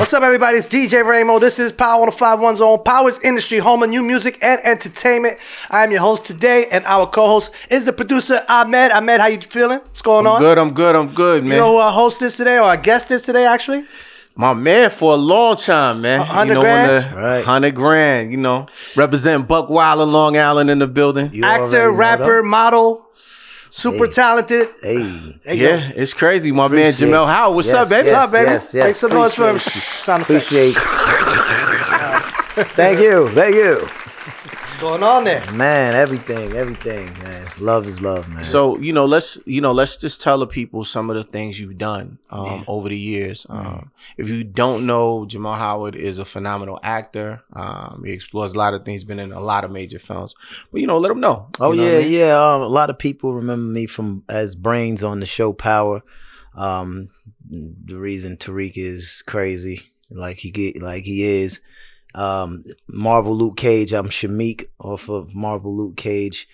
What's up, everybody? It's DJ Ramo. This is Power 105.1's own Power's Industry, home of new music and entertainment. I am your host today, and our co-host is the producer, Ahmed. Ahmed, how you feeling? What's going on? I'm good, man. You know who our host is today, or our guest is today, actually? My man for a long time, man. 100 grand? Right. 100 grand, you know. Representing Buck Wild and Long Island in the building. Actor, rapper, model. Super talented. Hey. Yeah, it's crazy. My man Jermel Howard. What's up, baby? What's up, baby? Yes. Make some noise for him. Sound effects. Appreciate Thank you. What's going on there? Man, everything, man. Love is love, man. So, let's just tell the people some of the things you've done over the years. If you don't know, Jermel Howard is a phenomenal actor. He explores a lot of things, been in a lot of major films. But, let them know. Oh, you know yeah, what I mean? yeah. A lot of people remember me from as Brains on the show Power. The reason Tariq is crazy, like he is. Marvel Luke Cage, I'm Shameik off of Marvel Luke Cage.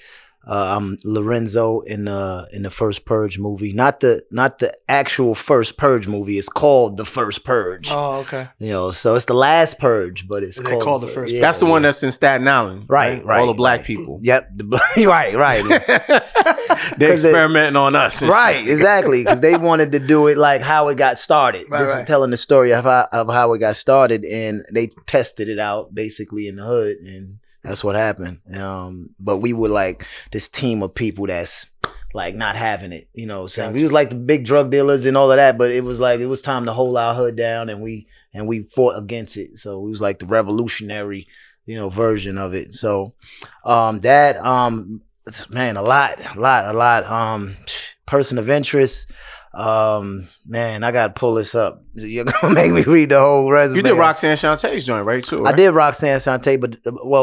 I'm Lorenzo in the first Purge movie. Not the actual first Purge movie. It's called The First Purge. Oh, okay. So it's the last Purge, but it's called The First. Yeah, That's the one that's in Staten Island. Right. All the black people. Yep. Right. They're experimenting on us. Right, exactly. Because they wanted to do it like how it got started. This is telling the story of how it got started, and they tested it out basically in the hood, and that's what happened. But we were like this team of people that's like not having it, saying we was like the big drug dealers and all of that, but it was like it was time to hold our hood down, and we fought against it. So we was like the revolutionary, version of it. So man, a lot. Person of interest. Man, I gotta pull this up. You're gonna make me read the whole resume. You did Roxanne Shantae's joint, right? Too. Right? I did Roxanne Shante, but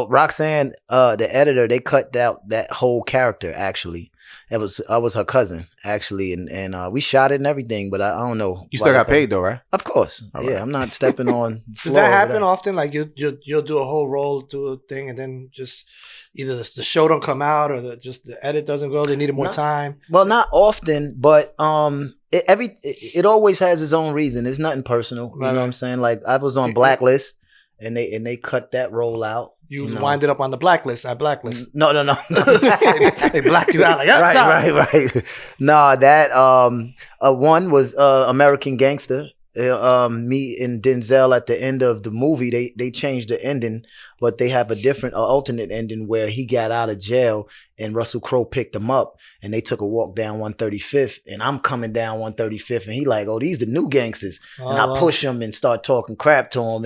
Roxanne, the editor, they cut out that whole character. Actually, I was her cousin actually, and we shot it and everything. But I don't know. You still got paid though, right? Of course. Right. Yeah, I'm not stepping on. Does that happen often? Like you'll do a whole role, do a thing, and then just either the show don't come out or the edit doesn't go. They needed more time. Well, not often, but it always has its own reason. It's nothing personal. You know what I'm saying? Like I was on Blacklist, and they cut that role out. You winded up on the blacklist. At Blacklist. No. They blacked you out. Like right. No, that one was American Gangster. Me and Denzel at the end of the movie, they changed the ending, but they have a different alternate ending where he got out of jail and Russell Crowe picked him up and they took a walk down 135th and I'm coming down 135th and he like, oh, these the new gangsters. And I push him and start talking crap to him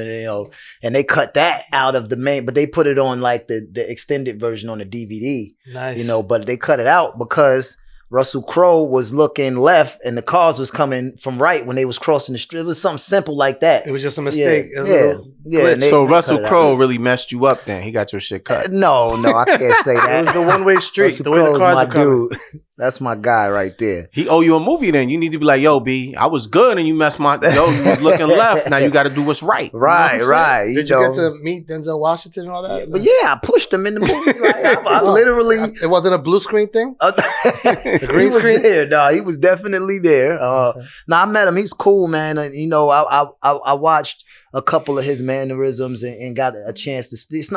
and they cut that out of the main, but they put it on like the extended version on the DVD. Nice. But they cut it out because Russell Crowe was looking left and the cars was coming from right when they was crossing the street. It was something simple like that. It was just a mistake. Yeah. So Russell Crowe really messed you up then. He got your shit cut. No, I can't say that. It was the one-way street. Russell the way the cars are coming. dude. That's my guy right there. He owe you a movie then. You need to be like, yo, B, I was good and you messed you was looking left. Now you got to do what's right. Right. Did you get to meet Denzel Washington and all that? Yeah, but I pushed him in the movie. Like, I literally. It wasn't a blue screen thing? The green screen? There. No, he was definitely there. I met him. He's cool, man. And, I watched a couple of his mannerisms and got a chance to. It's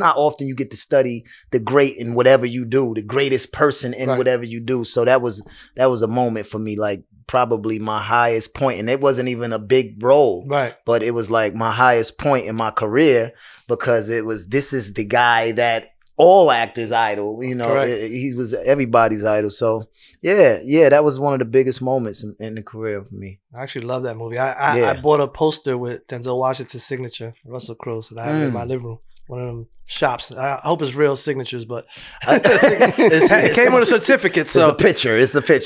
not often you get to study the great in whatever you do, the greatest person in whatever you do. So that was a moment for me, like probably my highest point. And it wasn't even a big role, right? But it was like my highest point in my career because this is the guy that all actors idol, he was everybody's idol. So yeah, that was one of the biggest moments in the career for me. I actually love that movie. I bought a poster with Denzel Washington's signature, Russell Crowe, so I have it in my living room. One of them shops. I hope it's real signatures, but it came with a certificate. So it's a picture.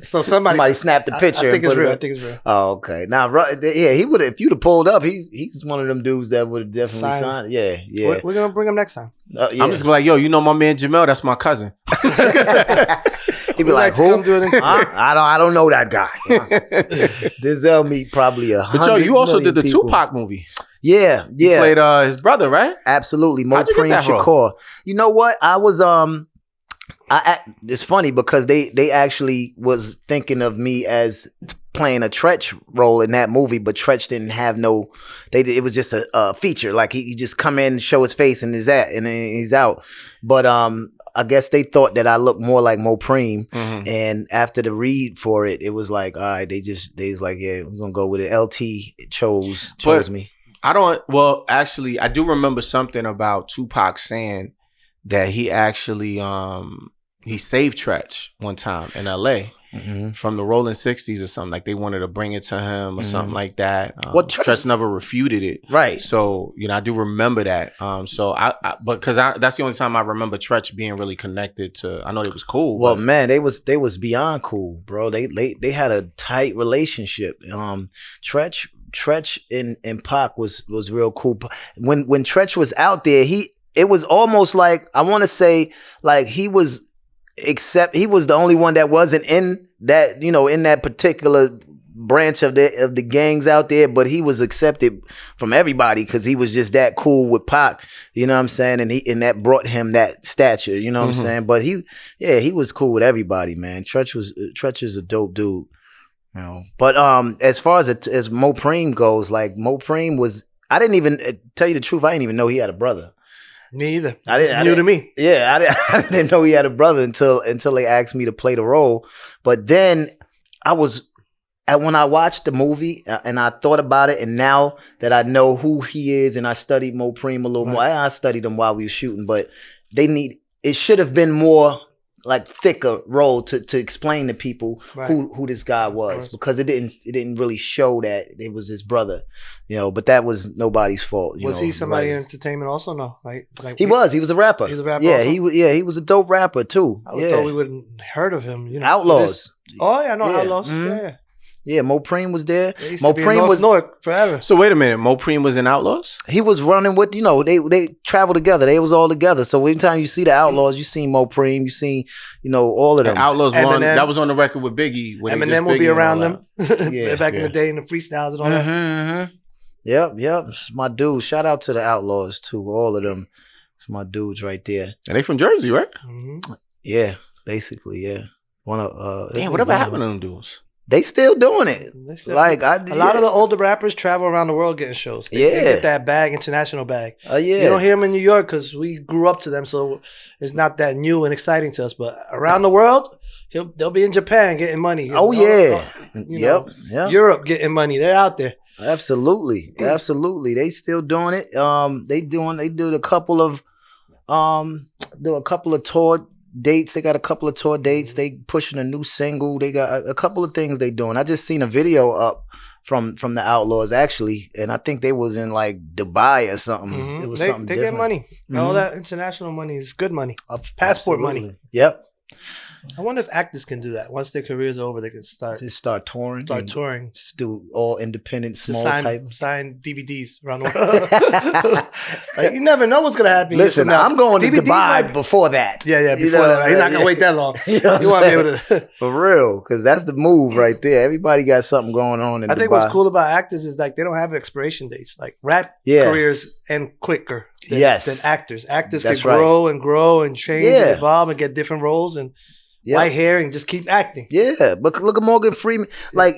Somebody snapped the picture. I think it's real. Oh, okay. Now, he would have. If you'd have pulled up, he's one of them dudes that would have definitely signed. Yeah. We're gonna bring him next time. I'm just gonna be like, yo, my man Jermel? That's my cousin. He'd be like, who? I don't know that guy. Denzel meet probably 100. But you also did the people. Tupac movie. Yeah. You played his brother, right? Absolutely. How'd you get that role? Shakur. You know what? I was It's funny because they actually was thinking of me as playing a Tretch role in that movie, but Tretch didn't have no. It was just a feature. Like he just come in, show his face, and then he's out. But I guess they thought that I looked more like Mo Preem, and after the read for it, it was like, all right, they was like, yeah, we're gonna go with it. LT chose me. Well, actually, I do remember something about Tupac saying that he actually he saved Tretch one time in LA from the Rolling 60s or something. Like they wanted to bring it to him or something like that. Well, Tretch never refuted it. Right. So, I do remember that. Because that's the only time I remember Tretch being really connected to. I know it was cool. Well, man, they was beyond cool, bro. They had a tight relationship. Tretch and Pac was real cool. When Tretch was out there, it was almost like, I want to say, like he was the only one that wasn't in that, in that particular branch of the gangs out there, but he was accepted from everybody because he was just that cool with Pac, you know what I'm saying? And that brought him that stature, you know what I'm saying? But he was cool with everybody, man. Tretch is a dope dude. But as far as Mo Preem goes, like Mo Preem was, I didn't even tell you the truth. I didn't even know he had a brother. Me either. It's new to me. Yeah, I didn't know he had a brother until they asked me to play the role. But then when I watched the movie and I thought about it, and now that I know who he is, and I studied Mo Preem a little more. I studied him while we were shooting, but it should have been more like thicker role to explain to people who this guy was, because it didn't really show that it was his brother, but that was nobody's fault. Was he somebody in entertainment also? No, right? Like he was a rapper. He was a rapper. Yeah, he was a dope rapper too. I thought we wouldn't heard of him. Outlaws. Outlaws. Yeah. Yeah, Mo Preem was there. Mo Preem was North forever. So wait a minute, Mo Preem was in Outlaws? He was running with, they traveled together. They was all together. So anytime you see the Outlaws, you see Mo Preem, you see, all of them. And Outlaws one that was on the record with Biggie. Eminem will be around them. Back in the day in the freestyles and all that. Yep. It's my dude. Shout out to the Outlaws too. All of them. It's my dudes right there. And they from Jersey, right? Yeah, basically, yeah. Whatever happened to them dudes? They still doing it. A lot of the older rappers travel around the world getting shows. They get that bag, international bag. You don't hear them in New York because we grew up to them, so it's not that new and exciting to us. But around the world, they'll be in Japan getting money. Yep. Europe getting money. They're out there. Absolutely. They still doing it. They do a couple of tour dates. They got a couple of tour dates. They pushing a new single. They got a couple of things they doing. I just seen a video up from the Outlaws actually, and I think they was in like Dubai or something. It was something they different. Get money. All that international money is good money. Passport money. Yep. I wonder if actors can do that. Once their career's over, they can start touring. Just do all independent, small type. Sign DVDs around the world. You never know what's gonna happen. Listen, I'm going to Dubai before that. Yeah, before that. He's not gonna wait that long. You want to be able to for real, because that's the move right there. Everybody got something going on in Dubai. I think what's cool about actors is like they don't have expiration dates. Like rap careers end quicker than actors. Actors can grow and change and evolve and get different roles and white hair and just keep acting. Yeah, but look at Morgan Freeman. Like,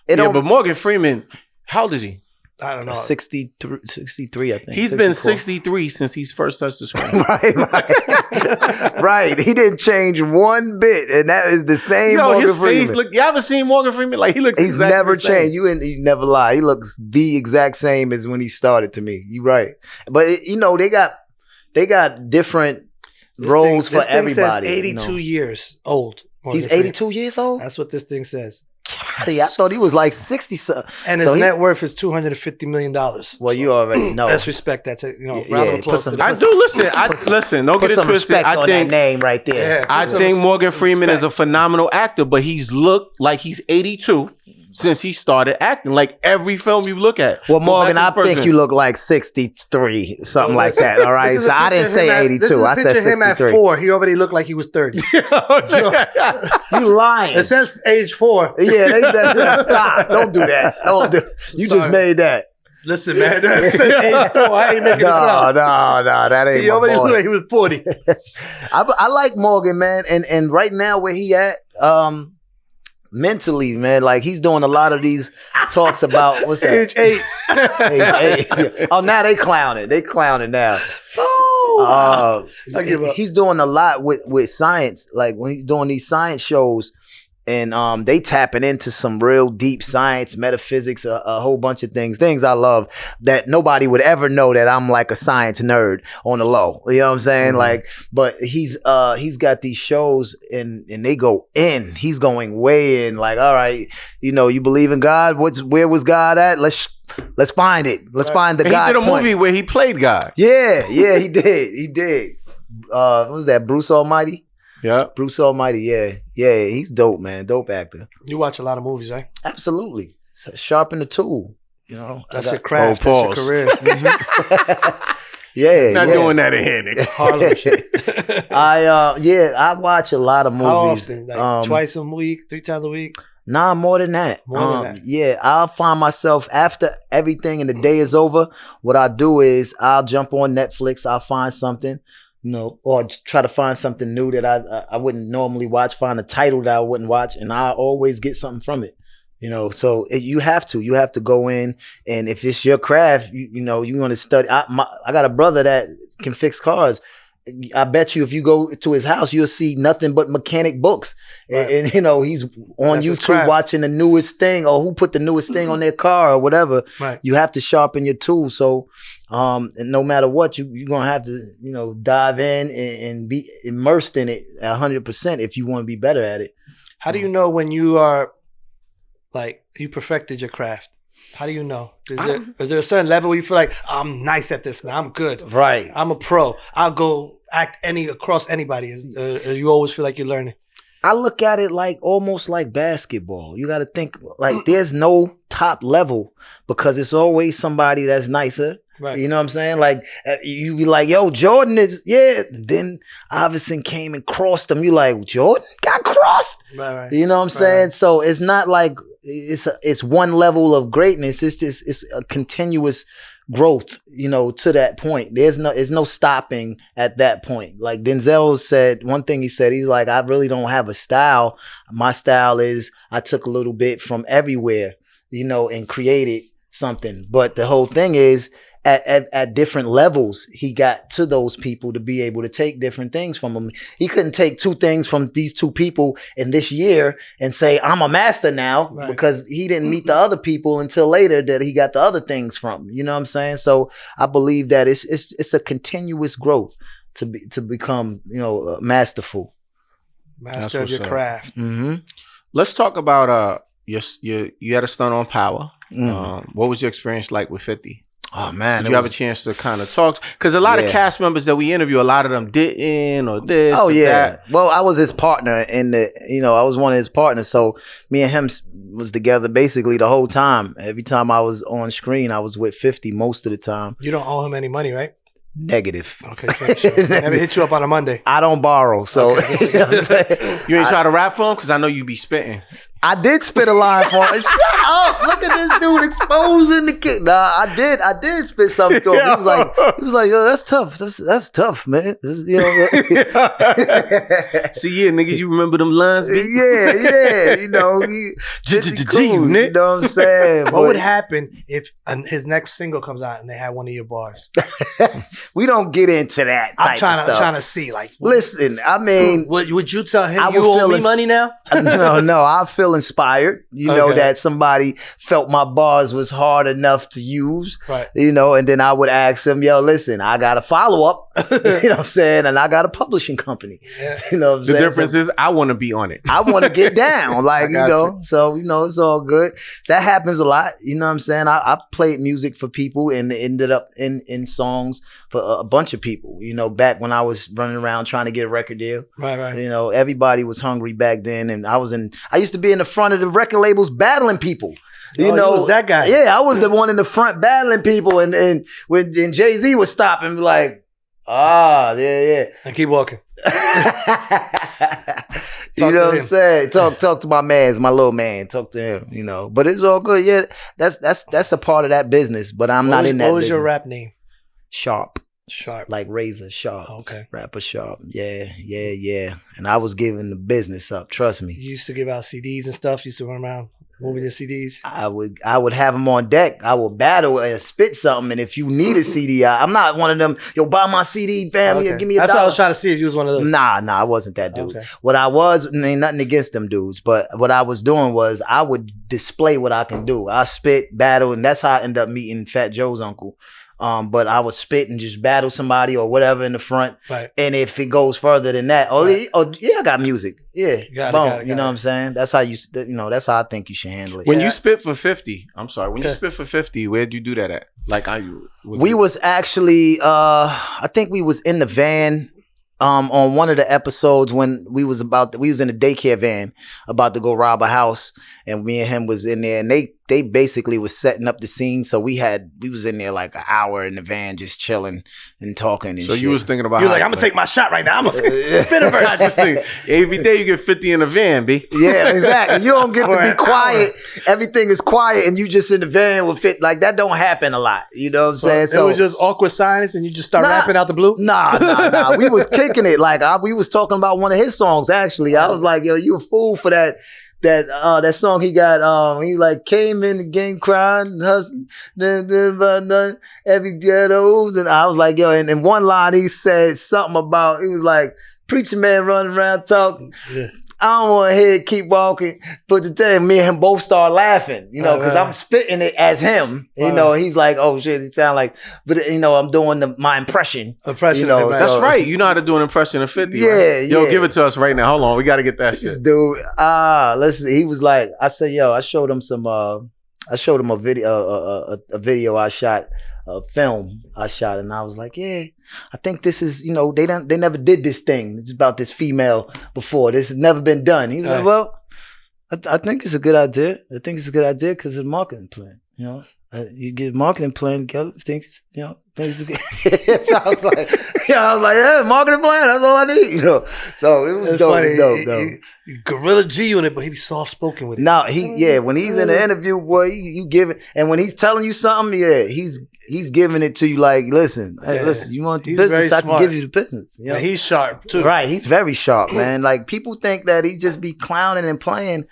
but Morgan Freeman, how old is he? I don't know. 63, I think. He's 64. Been 63 since he's first touched the screen. Right. He didn't change one bit, and that is the same Morgan Freeman. You ever seen Morgan Freeman? Like, he's never changed. You never lie. He looks the exact same as when he started to me. You're right. But, they got different roles for everybody. Says 82 years old. He's 82 years old? That's what this thing says. I thought he was like 60 something. And his net worth is $250 million. Well, you already know. Let's respect that. Round of applause. I do listen. Don't get it twisted. I think that name right there. I think Morgan Freeman is a phenomenal actor, but he's looked like he's 82 since he started acting. Like every film you look at. Well, Morgan, I think you look like 63, something like that. All right, so I didn't say 82. I said 63. Him at 4. He already looked like he was 30. You lying? It says age 4. Yeah, stop. Don't do that. You just made that. Listen, man. That's age 4. I ain't making this up. No, that ain't. He already looked like he was 40. I like Morgan, man, and right now where he at, mentally, man, like he's doing a lot of these talks about what's that? Age 8. Age 8. Oh, now they clowning. They clowning now. Oh, I give up. He's doing a lot with science, like when he's doing these science shows. And they tapping into some real deep science, metaphysics, a whole bunch of things I love that nobody would ever know that I'm like a science nerd on the low. You know what I'm saying? Mm-hmm. Like, but he's got these shows and they go in. He's going way in. Like, all right, you believe in God? Where was God at? Let's find it. Let's find the God. He did a point. movie where he played God. Yeah, he did. He did. What was that? Bruce Almighty? Yeah. Bruce Almighty, yeah, he's dope, man. Dope actor. You watch a lot of movies, right? Absolutely. Sharpen the tool, That's your craft. That's your career. Mm-hmm. Yeah. Not doing that in here, nigga. Harlem shit. I watch a lot of movies. How often? Like twice a week, 3 times a week? Nah, more than that. More than that. Yeah, I'll find myself after everything and the day is over, what I do is I'll jump on Netflix, I'll find something. Or try to find something new that I wouldn't normally watch, find a title that I wouldn't watch, and I always get something from it. So you have to go in, and if it's your craft, you want to study. I got a brother that can fix cars. I bet you if you go to his house, you'll see nothing but mechanic books. Right. And he's on That's YouTube watching the newest thing, or who put the newest thing on their car or whatever. Right. You have to sharpen your tools. So and no matter what, you're going to have to, dive in and be immersed in it 100% if you want to be better at it. How do you know when you are, like, you perfected your craft? How do you know? Is there a certain level where you feel like, I'm nice at this now, I'm good. Right. I'm a pro. I'll go act across anybody. Or you always feel like you're learning? I look at it like almost like basketball. You got to think like there's no top level because it's always somebody that's nicer. Right. You know what I'm saying? Like you be like, yo, Jordan is, yeah. Then Iverson came and crossed him. You like, Jordan got crossed. Right. You know what I'm saying? Right. So it's not like it's one level of greatness. It's a continuous growth, to that point. There's no stopping at that point. Like Denzel said, one thing he said, he's like, I really don't have a style. My style is I took a little bit from everywhere, and created something. But the whole thing is at different levels, he got to those people to be able to take different things from them. He couldn't take 2 things from these 2 people in this year and say, I'm a master now, right, because he didn't meet the other people until later that he got the other things from. You know what I'm saying? So I believe that it's a continuous growth to become, masterful. Master of your craft. Mm-hmm. Let's talk about you had a stunt on Power. What was your experience like with 50? Oh man, did you have a chance to kind of talk? Because a lot of cast members that we interview, a lot of them didn't, or this. Oh yeah. That. Well, I was his partner in I was one of his partners. So me and him was together basically the whole time. Every time I was on screen, I was with 50 most of the time. You don't owe him any money, right? Negative. Okay, sure. Never hit you up on a Monday. I don't borrow, so okay. You ain't try to rap for him because I know you be spitting. I did spit a line for him. Shut up! Look at this dude exposing the kid. Nah, I did spit something to him. He was like, yo, that's tough. That's tough, man. See, nigga, you remember them lines? Yeah. You know what I'm saying? What would happen if his next single comes out and they had one of your bars? We don't get into that. I'm trying to see. Like, listen, I mean, would you tell him you owe me money now? No, I feel inspired. That somebody felt my bars was hard enough to use. Right. And then I would ask him, yo, listen, I got a follow up. You know what I'm saying? And I got a publishing company. Yeah. You know what I'm saying? The difference is I want to be on it. I want to get down. Like, so it's all good. That happens a lot. You know what I'm saying? I played music for people and ended up in songs for a bunch of people. Back when I was running around trying to get a record deal. Right. Everybody was hungry back then, and I used to be in the front of the record labels battling people. You was that guy. Yeah, I was the one in the front battling people, and when Jay-Z would stop and be like, yeah. And keep walking. You know what I'm saying? Talk to my man, my little man. Talk to him, you know. But it's all good. Yeah, that's a part of that business. But I'm not in that. What was business. your rap name? Sharp. Like Razor Sharp. Oh, okay. Rapper Sharp. Yeah. And I was giving the business up. Trust me. You used to give out CDs and stuff. You used to run around moving your CDs. I would have them on deck. I would battle and spit something. And if you need a CD, I'm not one of them. Yo, buy my CD, family. Okay. Give me $1. That's what I was trying to see if you was one of those. Nah, I wasn't that dude. Okay. What I was, ain't nothing against them dudes, but what I was doing was I would display what I can do. I spit, battle, and that's how I ended up meeting Fat Joe's uncle. But I would spit and just battle somebody or whatever in the front. Right. And if it goes further than that, I got music. Yeah. Got it. You know what I'm saying? That's how that's how I think you should handle it. When you spit for 50, I'm sorry. When you spit for 50, where'd you do that at? Like was actually I think we was in the van on one of the episodes when we was in the daycare van about to go rob a house, and me and him was in there, and they basically was setting up the scene. So we was in there like an hour in the van just chilling and talking and so shit. you was thinking about you was like, I'm gonna take my shot right now. I'm gonna spit a verse. I just think every day you get 50 in the van, B. Yeah, exactly. You don't get to be quiet. Everything is quiet and you just in the van with fit. Like that don't happen a lot. You know what I'm saying? So it was just awkward silence and you just start rapping out the blue? Nah. We was kicking it. Like we was talking about one of his songs actually. I was like, yo, you a fool for that song he got. He like came in the game crying, hustling, every ghetto. And I was like, yo, and in one line he said something about, he was like, preacher man running around talking. Yeah. I don't want to hear it, keep walking. But to tell you, me and him both start laughing, you know, because I'm spitting it as him. You know, he's like, oh shit, it sound like, but you know, I'm doing my impression. You know, that's right. You know how to do an impression of 50. Yeah, right? Yo, give it to us right now. Hold on, we got to get that shit. Dude, listen, he was like, I said, yo, I showed him a video I shot, a film I shot, and I was like, yeah, I think this is, you know, they never did this thing. It's about this female before. This has never been done. He was like, well, I think it's a good idea. I think it's a good idea because it's a marketing plan. You know, you get a marketing plan together. Things it's a good. So I was like, yeah, marketing plan. That's all I need. You know, so it was dope. It was dope. Gorilla G unit, but he be soft spoken with it. No, when he's in the interview, boy, you give it, and when he's telling you something, he's giving it to you like, listen, you want the business, I can give you the business. You know? And he's sharp too. Right, he's very sharp, man. Like people think that he just be clowning and playing.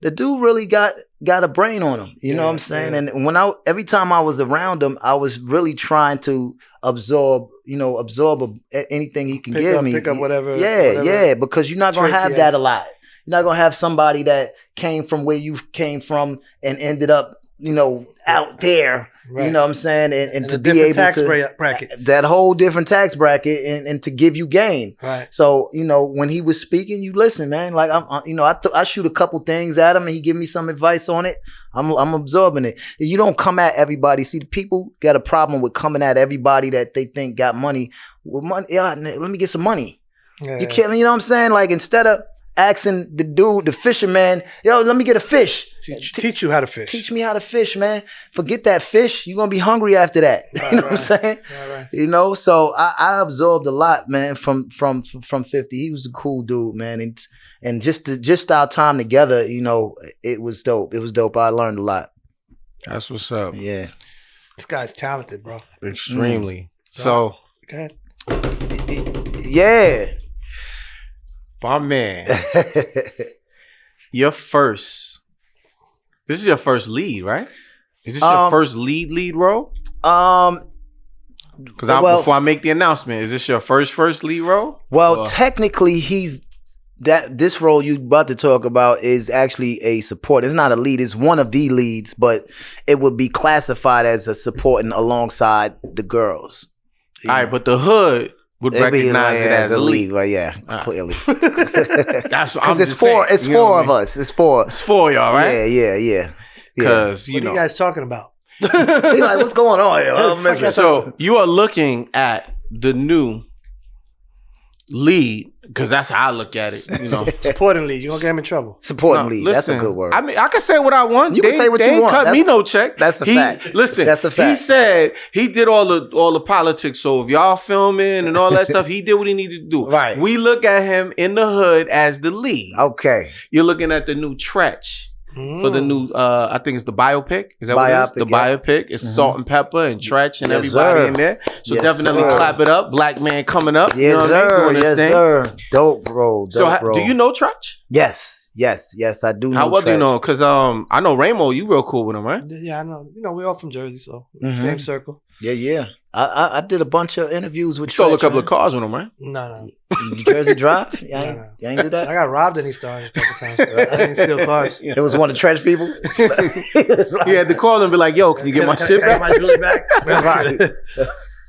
The dude really got a brain on him. You know what I'm saying? Yeah. And every time I was around him, I was really trying to absorb anything he can give me. Pick up whatever. Yeah, because you're not gonna have that a lot. You're not gonna have somebody that came from where you came from and ended up, you know, out there. Right. You know what I'm saying? And to be able tax to bracket. That whole different tax bracket and to give you game. Right. So, you know, when he was speaking, you listen, man. Like I shoot a couple things at him and he give me some advice on it. I'm absorbing it. You don't come at everybody. See, the people got a problem with coming at everybody that they think got money. With money, yeah, let me get some money. Yeah. You can't, you know what I'm saying? Like instead of asking the dude, the fisherman, yo, let me get a fish. Teach you how to fish. Teach me how to fish, man. Forget that fish. You're going to be hungry after that. Right, you know what I'm saying? Right. You know, so I absorbed a lot, man, from 50. He was a cool dude, man. And just our time together, you know, it was dope. It was dope. I learned a lot. That's what's up. Yeah. This guy's talented, bro. Extremely. So. Go ahead. Yeah. My man. This is your first lead, right? Is this your first lead role? Because before I make the announcement, is this your first lead role? Well, technically, this role you about to talk about is actually a support. It's not a lead. It's one of the leads, but it would be classified as a supporting alongside the girls. All right, but the hood would recognize it as a lead. Right, yeah, clearly. That's what I'm just saying. It's four of us. It's four. It's four y'all, right? Yeah. Because, what are you guys talking about? He's like, what's going on here? So you are looking at the new lead Because that's how I look at it, you know. Supportingly, you're going to get him in trouble. Supportingly, that's a good word. I mean, I can say what I want. You can say what you want. Cut me no check. That's a fact. Listen, that's a fact. He said he did all the politics. So if y'all filming and all that stuff, he did what he needed to do. Right. We look at him in the hood as the lead. Okay. You're looking at the new Tretch. For the new, I think it's the biopic. Is that what it is? The biopic. It's Salt-N-Pepa and Tretch and everybody in there. So definitely clap it up. Black man coming up. Yes, you know sir. Yes, sir. Dope, bro. Dope, do you know Tretch? Yes, I do know. How well do you know? Because I know Ramo, you real cool with him, right? Yeah, I know. You know, we're all from Jersey, so same circle. Yeah. I did a bunch of interviews with. You stole a couple of cars with him, right? No. Jersey Drive? You ain't do that? I got robbed in East Orange a couple times. I didn't steal cars. It was one of the Tretch people. He had to call and be like, "Yo, can you get my shit back? My jewelry back?" Right.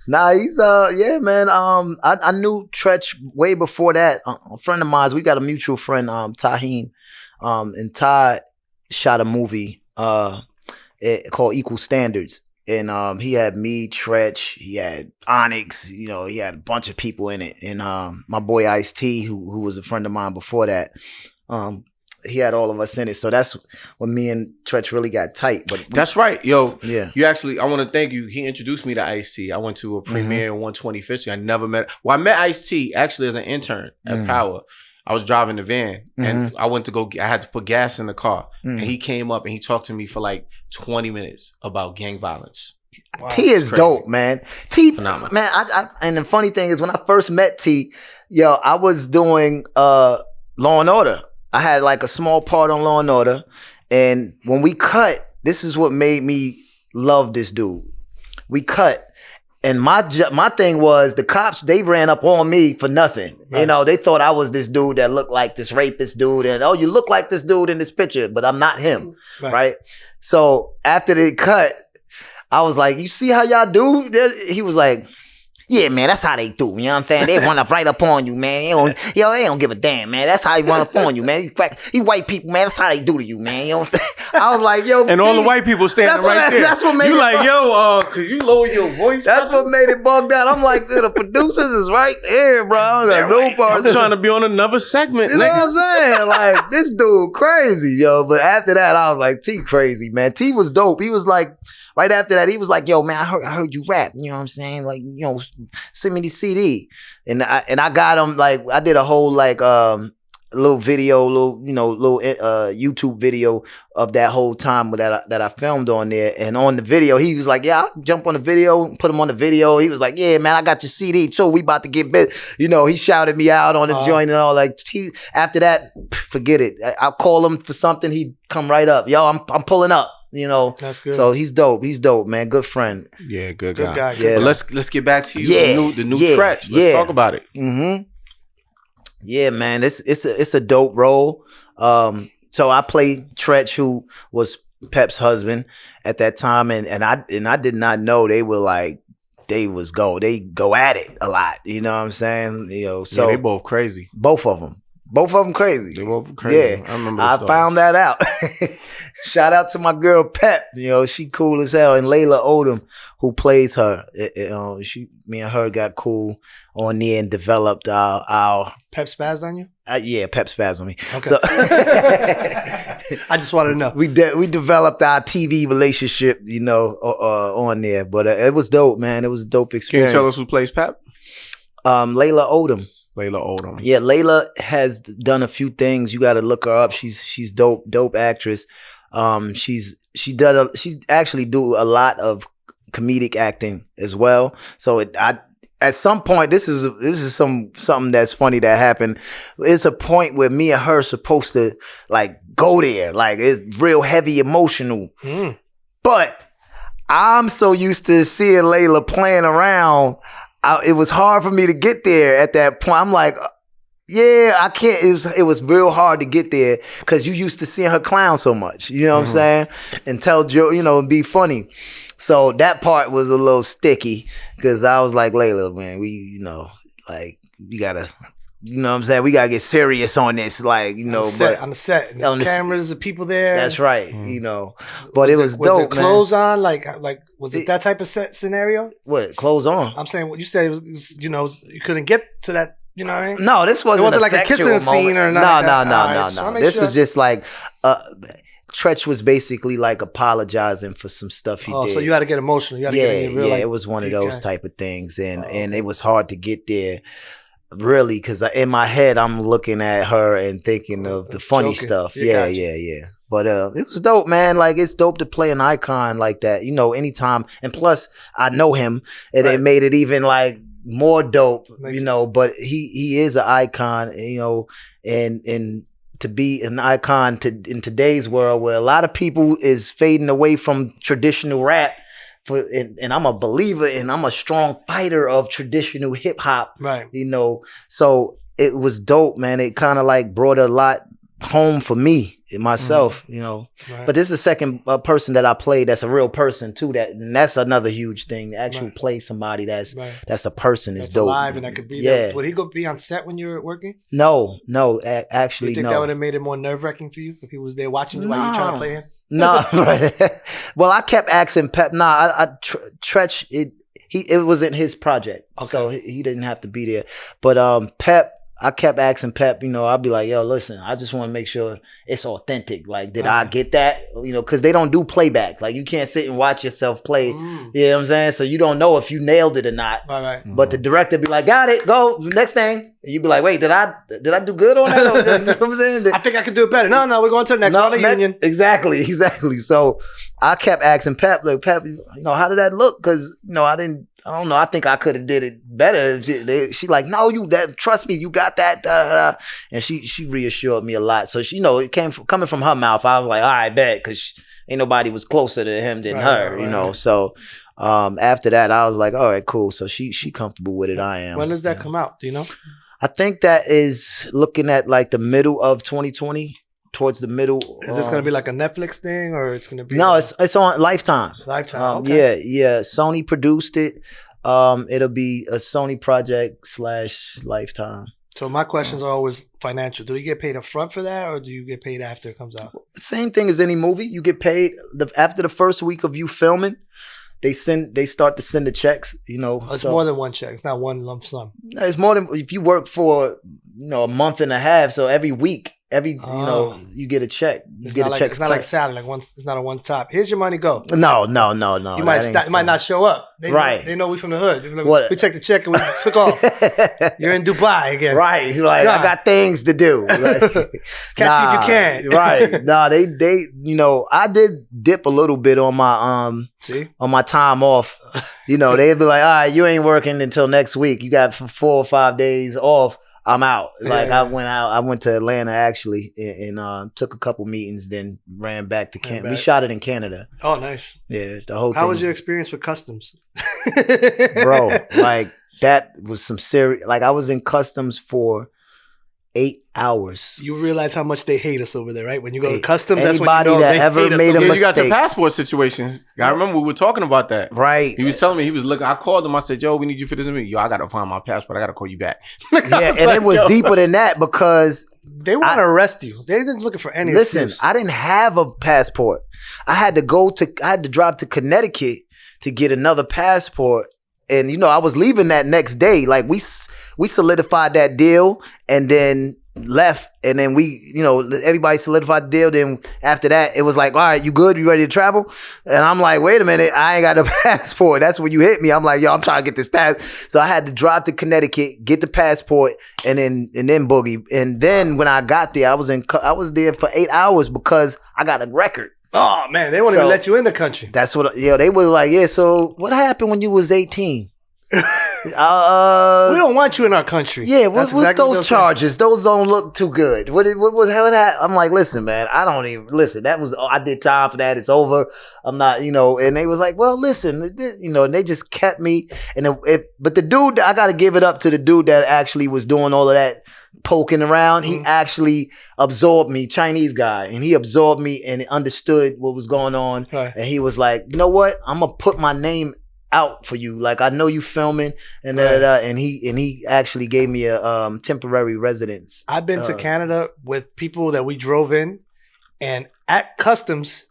Nah, he's yeah, man. I knew Tretch way before that. A friend of mine, we got a mutual friend, Taheen, and Ty shot a movie called Equal Standards. And he had me, Tretch, he had Onyx, you know, he had a bunch of people in it. And my boy Ice-T, who was a friend of mine before that, he had all of us in it. So that's when me and Tretch really got tight. But that's right. Yo, yeah. You actually, I want to thank you. He introduced me to Ice-T. I went to a premiere in 12050. I never met, I met Ice-T actually as an intern at Power. I was driving the van and I went to go, I had to put gas in the car. And he came up and he talked to me for like 20 minutes about gang violence. Wow, T is dope, man. T, phenomenal. Man, and the funny thing is when I first met T, I was doing Law and Order. I had like a small part on Law and Order. And when we cut, this is what made me love this dude. We cut. And my thing was the cops, they ran up on me for nothing. Right. You know, they thought I was this dude that looked like this rapist dude. And, oh, you look like this dude in this picture, but I'm not him. Right? So after they cut, I was like, you see how y'all do? He was like, yeah, man, that's how they do. You know what I'm saying? They run up right up on you, man. They don't give a damn, man. That's how they run up on you, man. You white people, man, that's how they do to you, man. You know what I'm saying? I was like, yo, and all the white people standing right there. That's what made you like, yo, could you lower your voice? That's what made it bugged out. I'm like, the producers is right here, bro. I don't got no parts. I'm trying to be on another segment. You know what I'm saying? Like, this dude crazy, yo. But after that, I was like, T crazy, man. T was dope. He was like, right after that, he was like, yo, man, I heard you rap. You know what I'm saying? Like, you know, send me the CD. And I got him, like, I did a whole, like, little YouTube video of that whole time that I filmed on there. And on the video, he was like, yeah, I'll jump on the video, put him on the video. He was like, yeah, man, I got your CD too. We about to get bit. You know, he shouted me out on the joint and all. Like, after that, forget it. I'll call him for something. He'd come right up. Yo, I'm pulling up. You know, that's good. So he's dope. He's dope, man. Good friend. Yeah, good guy. Yeah. But let's get back to you. The new Tretch. Let's talk about it. Yeah, man. It's a dope role. So I played Tretch, who was Pep's husband at that time, and I did not know they were like they go at it a lot. You know what I'm saying? You know, so they both crazy. Both of them crazy. They both crazy. Yeah, I remember. I found that out. Shout out to my girl Pep. You know, she cool as hell, and Layla Odom, who plays her. Me and her got cool on there and developed our Pep spazzed on you? Yeah, Pep spazzed on me. Okay. So, I just wanted to know. We developed our TV relationship, you know, on there. But it was dope, man. It was a dope experience. Can you tell us who plays Pep? Layla Odom. Layla Odom. Yeah, Layla has done a few things. You got to look her up. She's dope actress. She actually do a lot of comedic acting as well. So at some point, this is something that's funny that happened. It's a point where me and her supposed to like go there, like it's real heavy emotional. But I'm so used to seeing Layla playing around. It was hard for me to get there at that point. I'm like, yeah, I can't. It was real hard to get there because you used to seeing her clown so much. You know what I'm saying? And tell Joe, you know, and be funny. So that part was a little sticky because I was like, Layla, man, we gotta, you know what I'm saying? We gotta get serious on this, like, you know. On the set, on the cameras, the people there. That's right, you know. But it was dope, man. Clothes on, like was it that type of set scenario? What, clothes on? I'm saying what you said was, you know, you couldn't get to that You know what I mean? No, this wasn't like a kissing scene or nothing. No. This was just like Tretch was basically like apologizing for some stuff he did. Oh, so you had to get emotional. You had to get in real, it was one of those type of things, and it was hard to get there. Really, because in my head I'm looking at her and thinking of the funny stuff. Yeah. But it was dope, man. Like, it's dope to play an icon like that. You know, anytime. And plus, I know him, and it made it even like more dope. You know, but he is an icon. You know, and to be an icon in today's world where a lot of people is fading away from traditional rap. And I'm a believer and I'm a strong fighter of traditional hip hop. Right. You know, so it was dope, man. It kind of like brought a lot home for me myself, you know. Right. But this is the second person that I played that's a real person too. And that's another huge thing. To actually play somebody that's a person is dope. Alive and that could be there. Would he go be on set when you were working? No, actually, you think that would have made it more nerve-wracking for you if he was there watching you while you were trying to play him? No, well, I kept asking Pep. Tretch, it wasn't his project, so he didn't have to be there. But Pep, I kept asking Pep. You know, I'd be like, "Yo, listen, I just want to make sure it's authentic. Like, did I get that? You know, because they don't do playback. Like, you can't sit and watch yourself play. You know what I'm saying? So you don't know if you nailed it or not. Right. But the director be like, "Got it, go next thing." And you be like, "Wait, did I do good on that?" You know what I'm saying? I think I could do it better. No, we're going to the next one. Union. Exactly. So I kept asking Pep, like, Pep, you know, how did that look? Because, you know, I don't know. I think I could have did it better. She like, no, trust me, you got that. And she reassured me a lot. So she, you know, it coming from her mouth. I was like, all right, bet, because ain't nobody was closer to him than her, you know. So after that, I was like, all right, cool. So she comfortable with it. I am. When does that come out? Do you know? I think that is looking at like the middle of 2020. Towards the middle. Is this gonna be like a Netflix thing, or it's gonna be? No, it's on Lifetime. Lifetime. Okay. Yeah. Sony produced it. It'll be a Sony project / Lifetime. So my questions are always financial. Do you get paid up front for that, or do you get paid after it comes out? Same thing as any movie. You get paid after the first week of you filming. They start to send the checks. You know, it's more than one check. It's not one lump sum. It's more than if you work for a month and a half. So every week. You know, you get a check. It's not like salary. It's not a one top. Here's your money. Go. No. You might not show up. They know we from the hood. We take the check and we took off. You're in Dubai again. Right. Like, I got things to do. Like, catch me if you can. Right. They you know, I did dip a little bit on my time off. You know, they'd be like, all right, you ain't working until next week. You got 4 or 5 days off. I'm out. Like, I went to Atlanta actually and took a couple meetings, then ran back to Canada. We shot it in Canada. Oh, nice. Yeah, it's the whole thing. How was your experience with customs? Bro, like, that was some serious, like, I was in customs for 8 hours. You realize how much they hate us over there, right? When you go to customs, that's when you know that they ever hate made us. You got your passport situations. I remember we were talking about that. Right. He was telling me, he was looking. I called him. I said, "Yo, we need you for this meeting." "Yo, I got to find my passport. I got to call you back." It was deeper than that because they want to arrest you. They didn't looking for any excuse. Listen, I didn't have a passport. I had to drive to Connecticut to get another passport. And, you know, I was leaving that next day. Like, we solidified that deal and then left, and then everybody solidified the deal. Then after that, it was like, all right, you good? You ready to travel? And I'm like, wait a minute, I ain't got a passport. That's when you hit me. I'm like, yo, I'm trying to get this pass. So I had to drive to Connecticut, get the passport, and then boogie. And then when I got there, I was there for 8 hours because I got a record. Oh man, they won't even let you in the country. That's what. They were like, yeah. So what happened when you was 18? We don't want you in our country. Yeah, what's those charges? Those don't look too good. What happened? I'm like, listen, man, I don't even listen. I did time for that. It's over. I'm not, and they was like, well, listen, and they just kept me. But the dude, I got to give it up to the dude that actually was doing all of that poking around. He actually absorbed me, Chinese guy, and he absorbed me and understood what was going on. Right. And he was like, you know what? I'm gonna put my name out for you. Like, I know you filming and and he actually gave me a temporary residence. I've been to Canada with people that we drove in, and at customs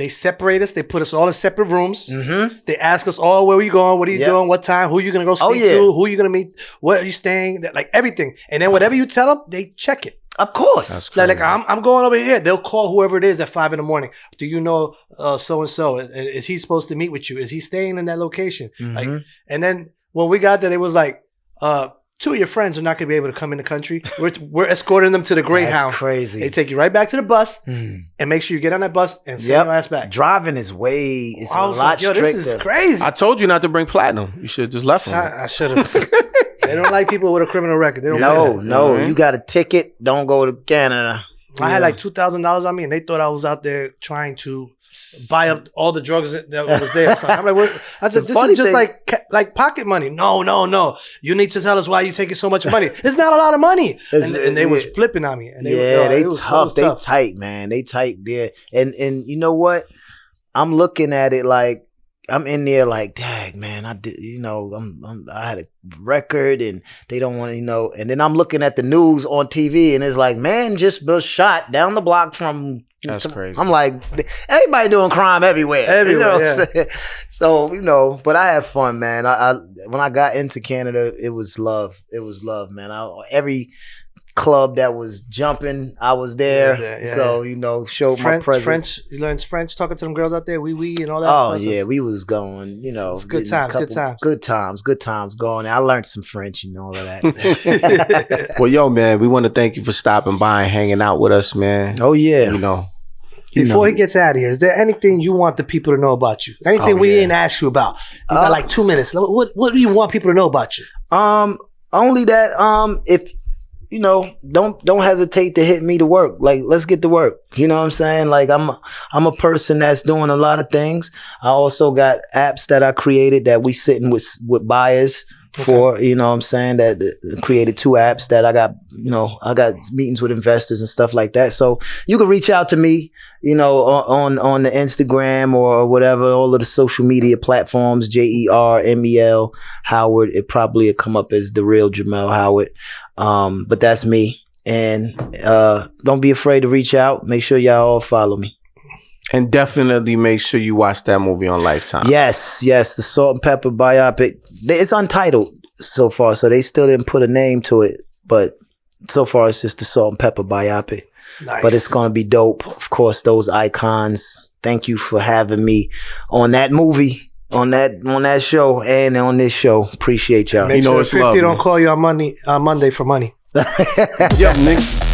They separate us. They put us all in separate rooms. Mm-hmm. They ask us all, where are you going? What are you doing? What time? Who are you going to go speak to? Who are you going to meet? Where are you staying? Like everything. And then whatever you tell them, they check it. Of course. Like I'm going over here. They'll call whoever it is at 5 a.m. Do you know so-and-so? Is he supposed to meet with you? Is he staying in that location? Mm-hmm. Like, and then when we got there, it was like, 2 of your friends are not going to be able to come in the country. We're escorting them to the Greyhound. That's crazy. They take you right back to the bus and make sure you get on that bus and send your ass back. Driving is it's a lot stricter. This is crazy. I told you not to bring platinum. You should have just left them. I should have. They don't like people with a criminal record. They don't No. You got a ticket. Don't go to Canada. I had like $2,000 on me, and they thought I was out there trying to buy up all the drugs that was there. So I'm like, what? I said, this is just like pocket money. No. You need to tell us why you taking so much money. It's not a lot of money. And they was flipping on me. And they tough. They tight, man. They tight there. And you know what? I'm looking at it like, I'm in there like, dang, man, I did, I had a record and they don't want to, and then I'm looking at the news on TV and it's like, man, just was shot down the block from. That's crazy. I'm like, everybody doing crime everywhere. You know what I'm saying? So, but I had fun, man. I when I got into Canada, it was love. It was love, man. Every club that was jumping, I was there. Showed my presence. French, you learned French, talking to them girls out there, oui, and all that. Oh yeah, we was going, it's good times, good times going. I learned some French and all of that. Well, yo, man, we want to thank you for stopping by and hanging out with us, man. Oh yeah, Before he gets out of here, is there anything you want the people to know about you? Anything we ain't asked you about? You got like 2 minutes. What do you want people to know about you? Only that if don't hesitate to hit me to work. Like, let's get to work. You know what I'm saying? Like, I'm a person that's doing a lot of things. I also got apps that I created that we sitting with buyers for, you know what I'm saying, that created 2 apps that I got, I got meetings with investors and stuff like that. So you can reach out to me, on the Instagram or whatever, all of the social media platforms, Jermel Howard. It probably will come up as The Real Jermel Howard. But that's me. And don't be afraid to reach out. Make sure y'all all follow me. And definitely make sure you watch that movie on Lifetime. Yes, the Salt-N-Pepa biopic. It's untitled so far, so they still didn't put a name to it. But so far, it's just the Salt-N-Pepa biopic. Nice. But it's gonna be dope. Of course, those icons. Thank you for having me on that movie, on that show, and on this show. Appreciate y'all. Make sure 50 don't call you on Monday for money. Yeah, nigga.